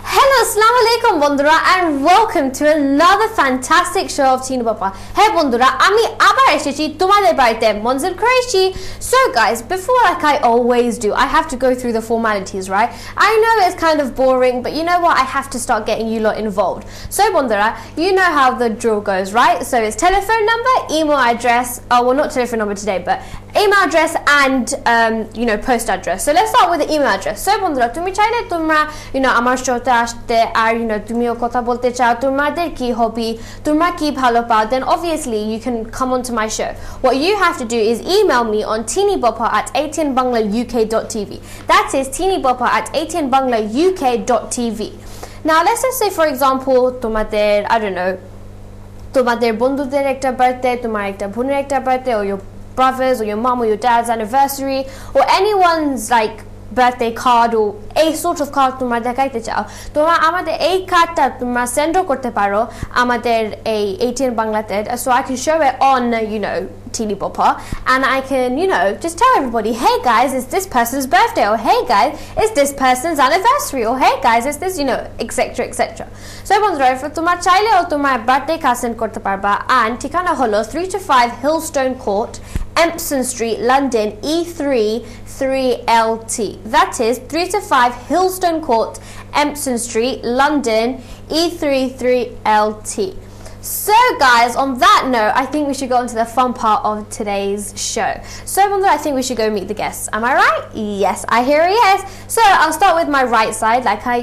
Hello, assalamu alaikum bondura and welcome to another fantastic show of Tina Bopper. Hey bondura, ami abar eshechi tomader barite Monzil Qureshi. So guys, before like I always do, I have to go through the formalities, right? I know it's kind of boring, but you know what? I have to start getting you lot involved. So bondura, you know how the drill goes, right? So it's telephone number, email address, well not telephone number today, but email address and post address. So let's start with the email address. So bondura, tumi chaile tumra amar showte ashte ar tumiyo kotha bolte chao, তোমাদের কি hobby, তোমরা কি ভালো পাও, then obviously you can come onto my show. What you have to do is email me on teenybopper@18banglauk.tv. That is teenybopper@18banglauk.tv. Now let's just say for example তোমাদের I don't know তোমাদের বন্ধুদের একটা birthday, তোমার একটা বোনের একটা birthday, or your brothers or your mom or your dad's anniversary, or anyone's like birthday card or a sort of card তোমরা দেখাইতে চাও, তোমরা আমাদের এই কার্ডটা তোমরা সেন্ড করতে পারো আমাদের এই 18 বাংলাতে, so I can show it on Teeny Bopper, and I can just tell everybody, hey guys, it's this person's birthday, or hey guys, it's this person's anniversary, or hey guys, it's this etc etc. So বন্ধুরা তোমরা চাইলেও তোমার birthday card send করতে পারবা, and ঠিকানা হলো 3 to 5 Hillstone Court, Empson Street, London, E3 3LT. That is 3 to 5 Hillstone Court, Empson Street, London, E3 3LT. So guys, on that note, I think we should go on to the fun part of today's show. So I think we should go meet the guests. Am I right? Yes, I hear a yes. So I'll start with my right side like I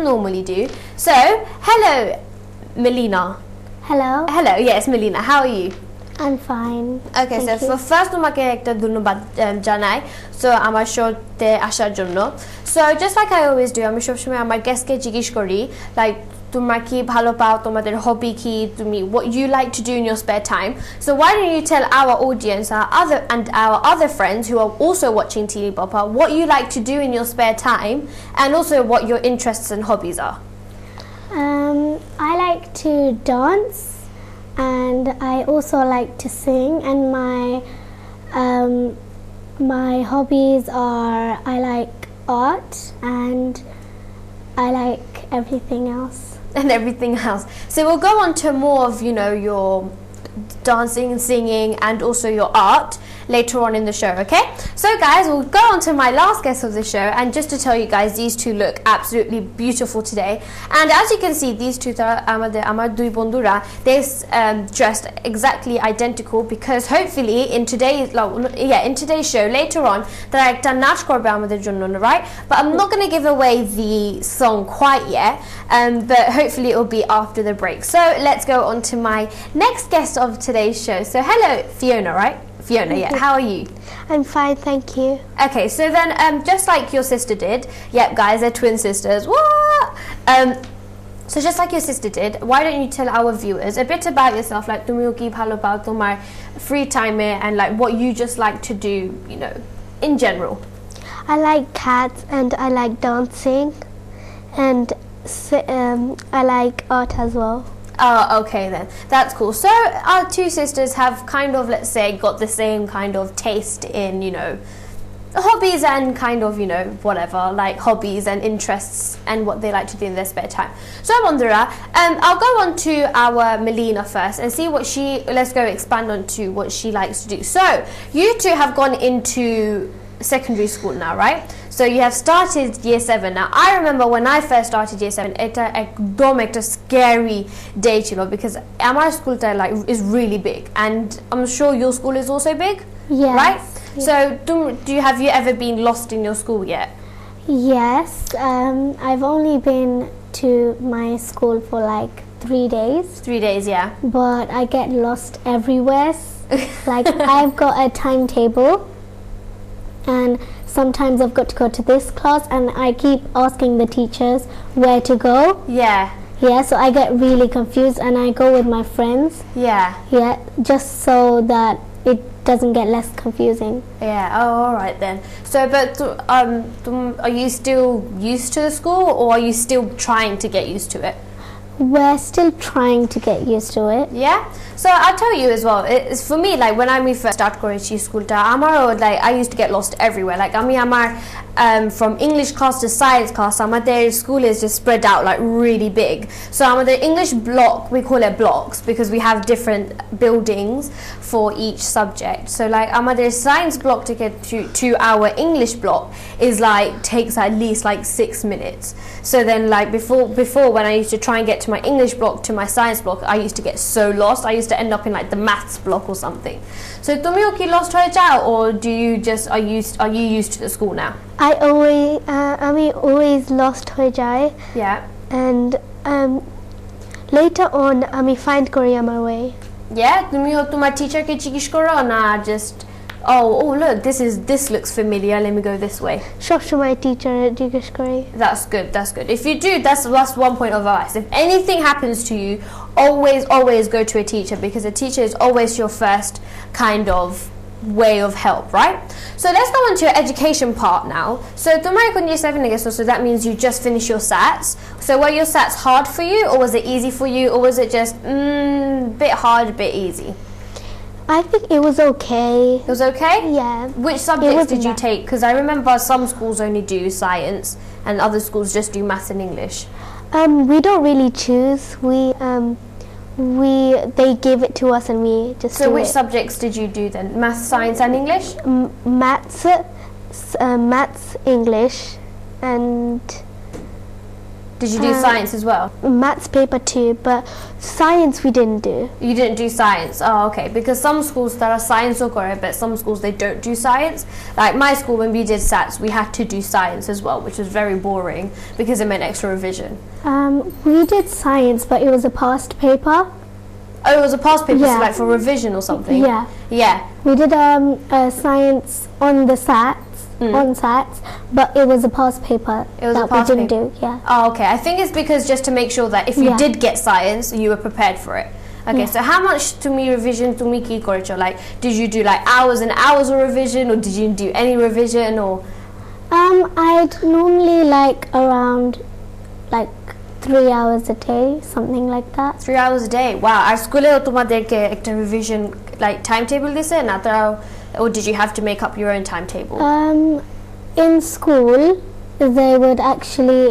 normally do. So, hello, Melina. Hello. Hello, yes, Melina. How are you? I'm fine. Okay, so for first তোমাকে একটা ধন্যবাদ জানাই so আমার শোতে আসার জন্য. So just like I always do, আমি সবসময় আমার গেস্টকে জিজ্ঞেস করি like তোমরা কি ভালো পাও, তোমাদের হবি কি, তুমি what you like to do in your spare time. So why don't you tell our audience, our other friends who are also watching Teeny Bopper, what you like to do in your spare time and also what your interests and hobbies are. I like to dance, and I also like to sing, and my hobbies are I like art and I like everything else. And everything else. So we'll go on to more of your dancing and singing and also your art later on in the show, okay? So guys, we'll go on to my last guest of the show, and just to tell you guys, these two look absolutely beautiful today. And as you can see, these two amar dui bondura, they're dressed exactly identical, because hopefully in today's show later on they're ekta nach korbe amader jonno, right? But I'm not going to give away the song quite yet, but hopefully it will be after the break. So let's go on to my next guest of today's show. So hello, Fiona, right? Fiona, yeah. How are you? I'm fine, thank you. Okay, so then just like your sister did, yep guys, they're twin sisters. What? So just like your sister did, why don't you tell our viewers a bit about yourself, like tumiyo ki bhalo pao tomar free time and like what you just like to do, in general. I like cats, and I like dancing, and I like art as well. Oh, okay then. That's cool. So our two sisters have kind of, let's say, got the same kind of taste in, hobbies and kind of, whatever, like hobbies and interests and what they like to do in their spare time. So Mondura, I'll go on to our Melina first and see what let's go expand on to what she likes to do. So you two have gone into secondary school now, right? So you have started year 7. Now I remember when I first started year 7, এটা একদম একটা scary day ছিল, because our school is really big, and I'm sure your school is also big. Yes. Right? Yes. So have you ever been lost in your school yet? Yes. I've only been to my school for like 3 days. 3 days, yeah. But I get lost everywhere. Like I've got a timetable, and sometimes I've got to go to this class, and I keep asking the teachers where to go. Yeah. Yeah, so I get really confused, and I go with my friends. Yeah. Yeah, just so that it doesn't get less confusing. Yeah, oh, all right then. So, but are you still used to the school, or are you still trying to get used to it? We're still trying to get used to it. Yeah? So I'll tell you as well. It's for me, like when I first start করেছি স্কুলটা আমারও like I used to get lost everywhere. Like আমি আমার from English class to science class আমাদের school is just spread out like really big. So আমাদের English block, we call it blocks because we have different buildings for each subject. So like আমাদের science block to get to our English block is like takes at least like 6 minutes. So then like before when I used to try and get to my English block to my science block, I used to get so lost. I used to end up in like the maths block or something. So তুমিও কি lost হয়ে যাও, or do you just are you used to the school now? আমি always lost হয়ে যাই. Yeah. And later on আমি find করি আমার way. Yeah, তুমিও তোমার টিচারকে জিজ্ঞেস করো না just oh look this looks familiar, let me go this way. সবসময় টিচার জিজ্ঞেস করি. That's good. If you do, that's one point of advice. If anything happens to you, always go to a teacher, because a teacher is always your first kind of way of help, right? So let's go on to your education part now. So tomorrow when you're 7, I guess, so that means you just finished your SATs. So were your SATs hard for you, or was it easy for you, or was it just bit hard, bit easy? I think it was okay. It was okay? Yeah. Which subjects did you take? Because I remember some schools only do science and other schools just do maths and English. We don't really choose. They give it to us and we just So do which it. subjects did you do then? Maths, science and English? Maths, English, and Did you do science as well? maths paper too, but science we didn't do. You didn't do science? Oh, okay. Because some schools that are science or correct, but some schools they don't do science. Like my school, when we did SATs, we had to do science as well, which was very boring because it meant extra revision. We did science, but it was a past paper. Oh, it was a past paper, Yeah. so like for revision or something? Yeah. Yeah. We did science on the SATs, on SATs, but it was a past paper It was a that past we didn't paper. do. Yeah. Oh, okay. I think it's because just to make sure that if you Yeah. did get science, you were prepared for it. Okay, Yeah. so how much to me revision to me ki korecho? Like, did you do like hours and hours of revision, or did you do any revision, or? I'd normally like around like 3 hours a day, something like that. 3 hours a day? Wow. Our school e tomaderke ekta revision like timetable dise na tara, or did you have to make up your own timetable? In school, they would actually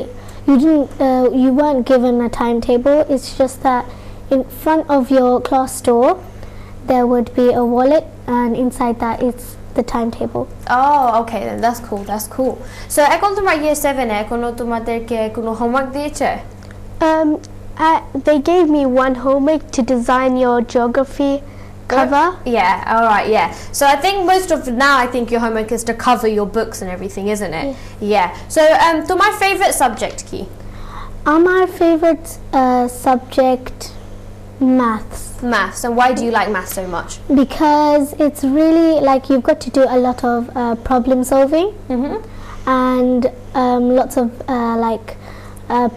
you weren't given a timetable. It's just that in front of your class door there would be a wallet, and inside that it's the timetable. Oh, okay, then that's cool. So এখন তোমার year 7 এ কোনো তোমাদেরকে কোনো homework দিয়েছে? They gave me one homework to design your geography cover. Yeah, all right, yeah. So I think most of now, I think your homework is to cover your books and everything, isn't it? Yeah. So, to my favorite subject key. My favorite subject, maths. Maths. And why do you like maths so much? Because it's really like you've got to do a lot of problem solving, and lots of like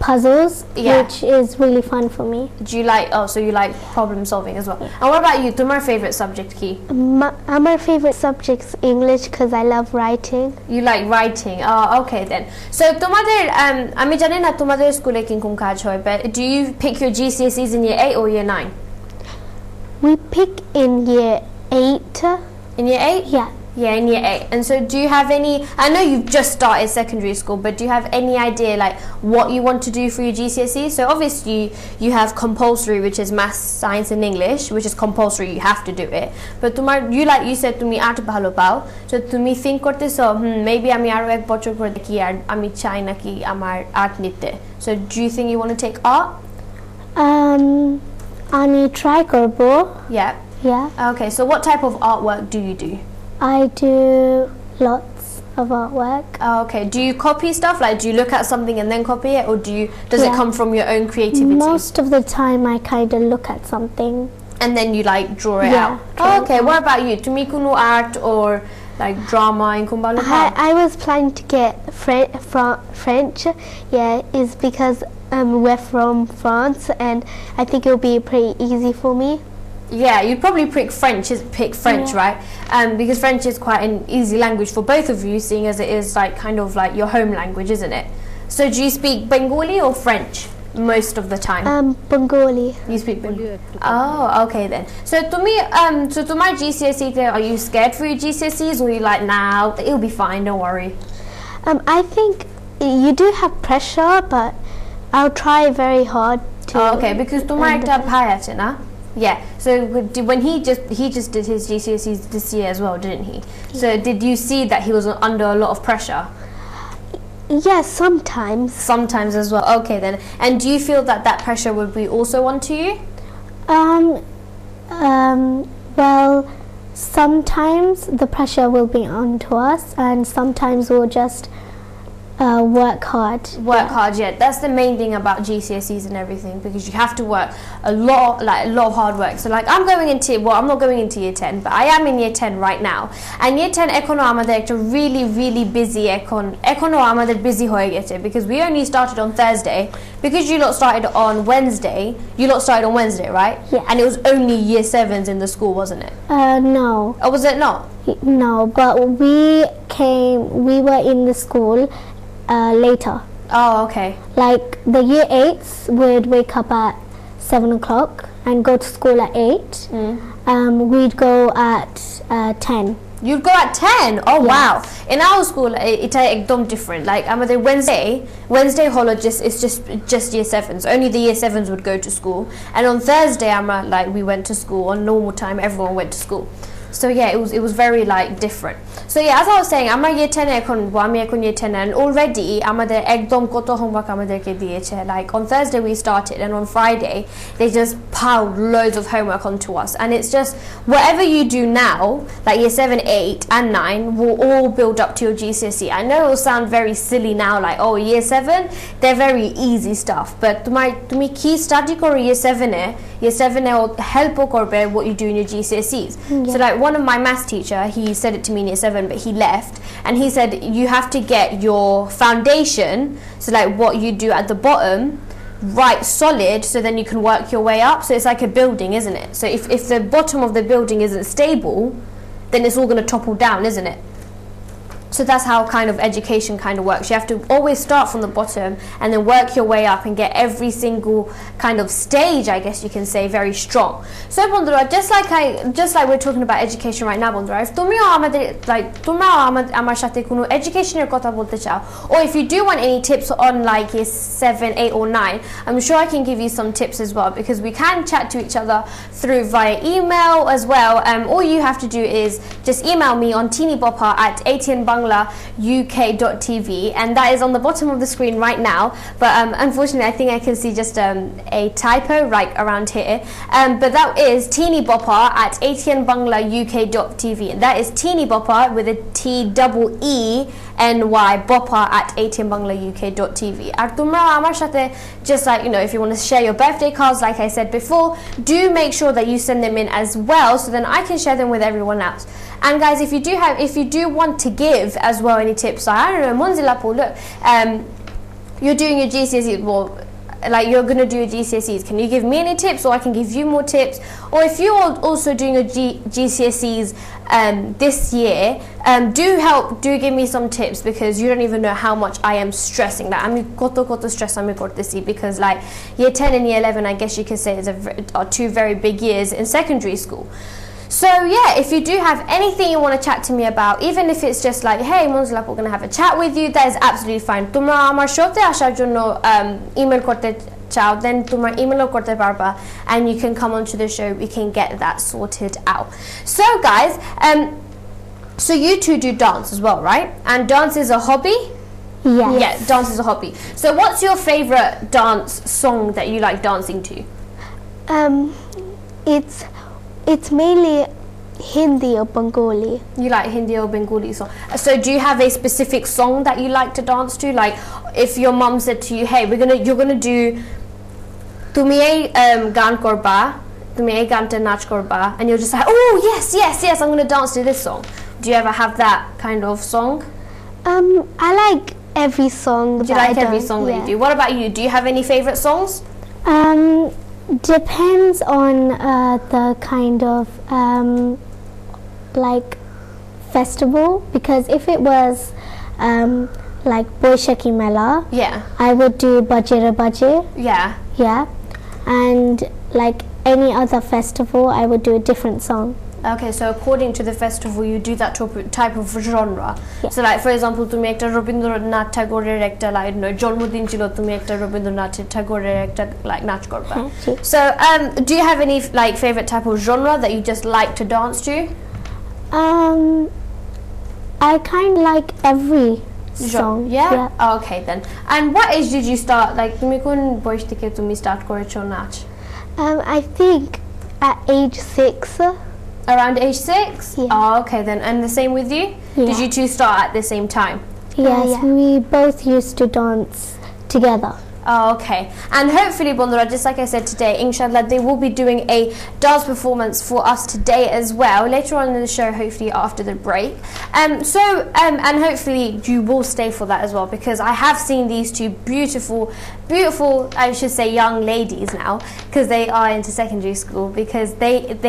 puzzles, Yeah. which is really fun for me. Do you like? Oh, so you like problem solving as well. And what about you? To my favorite subject key. My favorite subject's English because I love writing. You like writing. Oh, okay then. So তোমাদের আমি জানি না তোমাদের স্কুলে কিরকম কাজ হয়, but do you pick your GCSEs in year 8 or year 9? We pick in year 8. In year 8? Yeah. Yeah, in year 8. And so do you have any, I know you've just started secondary school, but do you have any idea like what you want to do for your GCSE? So obviously you have compulsory, which is maths, science and English, which is compulsory, you have to do it. But you said to me art bhalo pao, so তুমি think করতেছো maybe আমি আরো এক বছর পরে দেখি আর আমি চাই নাকি আমার art নিতে. So do you think you want to take art? আমি try করবো. Yeah. Yeah. Okay, so what type of artwork do you do? I do lots of artwork. Oh, okay. Do you copy stuff? Like, do you look at something and then copy it, or does it Yeah. come from your own creativity? Most of the time I kind of look at something. And then you like draw it Yeah, out. draw Oh, it okay. out. What about you? Tumi kuno art or like drama in Kumbala? I was planning to get French. Yeah, is because we're from France, and I think it'll be pretty easy for me. Yeah, you'd probably pick French, Yeah. right? Because French is quite an easy language for both of you, seeing as it is like kind of like your home language, isn't it? So do you speak Bengali or French? most of the time? Bengali. You speak Bengali. Oh, okay then. So to me, so to my GCSE thing, are you scared for your GCSEs, or are you like, nah, it'll be fine, don't worry? I think you do have pressure, but I'll try very hard to. Oh, okay, because to my na. Yeah. So when he just did his GCSEs this year as well, didn't he? Yeah. So did you see that he was under a lot of pressure? Yes, sometimes. Sometimes as well. Okay then. And do you feel that that pressure would be also onto you? Well, sometimes the pressure will be onto us, and sometimes we'll just work hard. Work hard, yeah. That's the main thing about GCSEs and everything, because you have to work a lot of hard work. So like I'm not going into year 10, but I am in year 10 right now. And year 10 econo amader ekta really busy econo amader busy hoye geche, because we only started on Thursday, because you lot started on Wednesday. You lot started on Wednesday, right? Yeah. And it was only year 7s in the school, wasn't it? No. Oh, was it not? No, but we were in the school later. Oh, okay. Like the year 8s would wake up at 7 o'clock and go to school at 8. We'd go at 10. You'd go at 10? Oh, yes. Wow. In our school, it's ekdom different. Like, the Wednesday holo it's just year 7s. Only the year 7s would go to school. And on Thursday, like, we went to school. On normal time, everyone went to school. So yeah, it was very like different. So yeah, as I was saying, I'm year 10 আমি এখন year 10 and already আমাদের একদম কত homework আমাদেরকে দিয়েছে. Like on Thursday we started, and on Friday they just piled loads of homework onto us, and it's just whatever you do now, like year 7, 8 and 9 will all build up to your GCSE. I know it will sound very silly now, like oh year 7 they're very easy stuff, but তুমি কি study করো year 7 এ help করবে what you do in your GCSEs. So like one of my maths teacher, he said it to me in year 7, but he left, and he said you have to get your foundation, so like what you do at the bottom, right solid, so then you can work your way up. So it's like a building, isn't it? So if the bottom of the building isn't stable, then it's all going to topple down, isn't it? So that's how kind of education kind of works. You have to always start from the bottom and then work your way up and get every single kind of stage, I guess you can say, very strong. So bondura, just like we're talking about education right now, bondura, if তুমিও আমার সাথে কোনো educationের কথা বলতে চাও, or if you do want any tips on like year 7, 8 or 9, I'm sure I can give you some tips as well, because we can chat to each other through via email as well. All you have to do is just email me on teenybopper@atnbanglauk.tv, and that is on the bottom of the screen right now. But unfortunately, I think I can see just a typo right around here. But that is teenybopper@atnbanglauk.tv, and that is teenybopper with a TEENY bopper@atnbanglauk.tv. আর তোমরা আমার সাথে, just like, you know, if you want to share your birthday cards, like I said before, do make sure that you send them in as well, so then I can share them with everyone else. And guys, if you do want to give as well any tips, I don't know, Monzilapo, look, you're doing your GCSE, well, like you're going to do your GCSEs, can you give me any tips, or I can give you more tips? Or if you're also doing your GCSEs this year, do give me some tips, because you don't even know how much I am stressing. Like I'm koto stress আমি করতেছি, because like year 10 and year 11, I guess you could say, are two very big years in secondary school. So yeah, if you do have anything you want to chat to me about, even if it's just like, hey Monzlap, we're going to have a chat with you, that is absolutely fine. তোমরা আমার সাথে আসার জন্য email করতে চাও, then তোমরা email করতে পারবা, and you can come onto the show, we can get that sorted out. So guys, so you two do dance as well, right? And dance is a hobby? Yes. Yeah, dance is a hobby. So what's your favorite dance song that you like dancing to? It's mainly Hindi or Bengali. You like Hindi or Bengali song. So do you have a specific song that you like to dance to? Like if your mum said to you, hey, you're gonna do তুমি এই গান করবা, তুমি এই গানটা নাচ করবা, and you're just like, oh yes, I'm gonna dance to this song. Do you ever have that kind of song? I like every song. Do you like every song that you do? What about you? Do you have any favorite songs? Depends on the kind of like festival, because if it was like Boishaki Mela, Yeah. I would do Bajira Baje. Yeah. Yeah. And like any other festival, I would do a different song. Okay, so according to the festival, you do that type of genre. Yeah. So, like for example, তুমি একটা রবীন্দ্রনাথ ঠাকুরের একটা like জন্মদিন ছিল, তুমি একটা রবীন্দ্রনাথ ঠাকুরের একটা like নাচ করবা. জি. So, do you have any like favorite type of genre that you just like to dance to? I kind of like every song. Yeah? Oh, okay then. And what age did you start? Like তুমি কোন বয়স থেকে তুমি start করেছো নাচ? I think at age 6. Around age 6? Yeah. Oh, okay then. And the same with you? Yeah. Did you two start at the same time? Yes, we both used to dance together. Oh, okay. And hopefully, Bondura, just like I said today, inshallah, they will be doing a dance performance for us today as well, later on in the show, hopefully after the break. And hopefully you will stay for that as well, because I have seen these two beautiful, I should say young ladies now, because they are into secondary school, because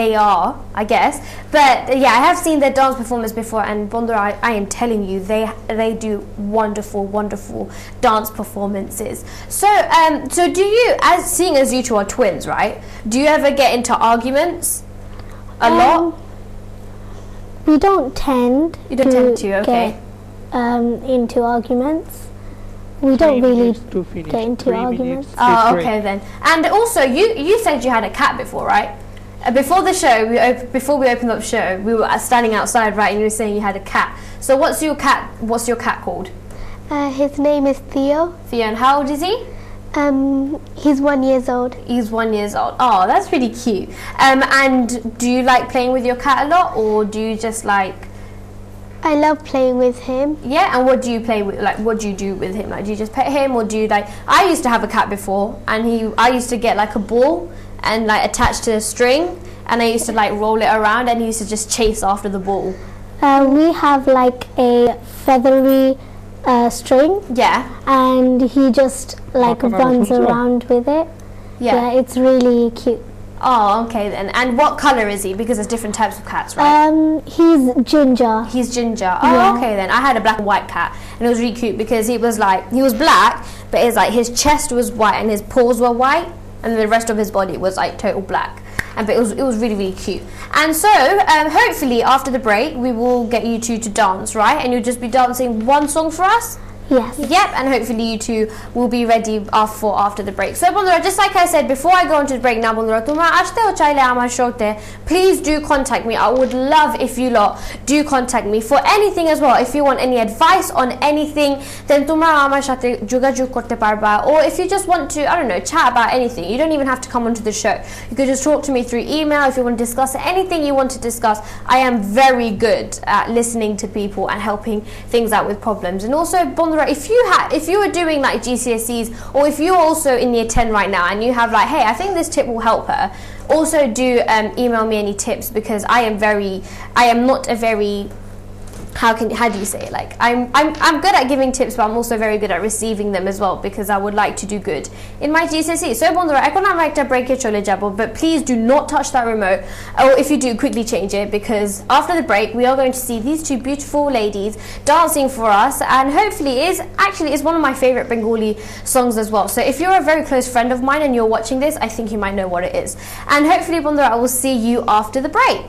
they are, I guess. But yeah, I have seen their dance performance before, and Bondura, I am telling you, they do wonderful, wonderful dance performances. So do you, seeing as you two are twins, right? Do you ever get into arguments a lot? We don't tend You don't tend to, okay. get into arguments. We don't really get into arguments. Oh, okay then. And also, you said you had a cat before, right? Before the show, before we opened up the show, we were standing outside, right? And you were saying you had a cat. So what's your cat called? His name is Theo. Theo, and how old is he? He's 1 year old. He's 1 year old. Oh, that's really cute. And do you like playing with your cat a lot, or do you just like? I love playing with him. Yeah, and what do you play with? Like, what do you do with him? Like, do you just pet him, or do you like? I used to have a cat before, and I used to get like a ball and like attached to a string, and I used to like roll it around, and he used to just chase after the ball. We have like a feathery string. Yeah. And he just like runs around with it. Yeah, it's really cute. Oh, okay then. And what color is he? Because there's different types of cats, right? He's ginger. He's ginger. Oh, Yeah. okay then. I had a black and white cat, and it was really cute because he was black, but it's like his chest was white and his paws were white, and the rest of his body was like total black. But it was really, really cute. And so, hopefully after the break, we will get you two to dance, right? And you'll just be dancing one song for us? Yes. Yep, and hopefully you two will be ready after the break. So Bondura, just like I said, before I go into the break now, Bondura, তোমরা আসতেও চাইলে আমার শোতে, please do contact me. I would love if you lot do contact me for anything as well. If you want any advice on anything, then তোমরা আমার সাথে যোগাযোগ করতে পারবা. Or if you just want to, I don't know, chat about anything, you don't even have to come onto the show. You could just talk to me through email if you want to discuss anything you want to discuss. I am very good at listening to people and helping things out with problems. And also, Bondura, if you were doing like GCSEs, or if you're also in year 10 right now and you have like, hey, I think this tip will help her, also do email me any tips, because I am not a very, how do you say it? Like I'm good at giving tips, but I'm also very good at receiving them as well, because I would like to do good in my GCSE. So বন্ধুরা, এখন আমরা একটা ব্রেকে চলে যাব, but please do not touch that remote, or if you do, quickly change it, because after the break we are going to see these two beautiful ladies dancing for us, and hopefully is one of my favorite Bengali songs as well. So if you're a very close friend of mine and you're watching this, I think you might know what it is. And hopefully বন্ধুরা, I will see you after the break.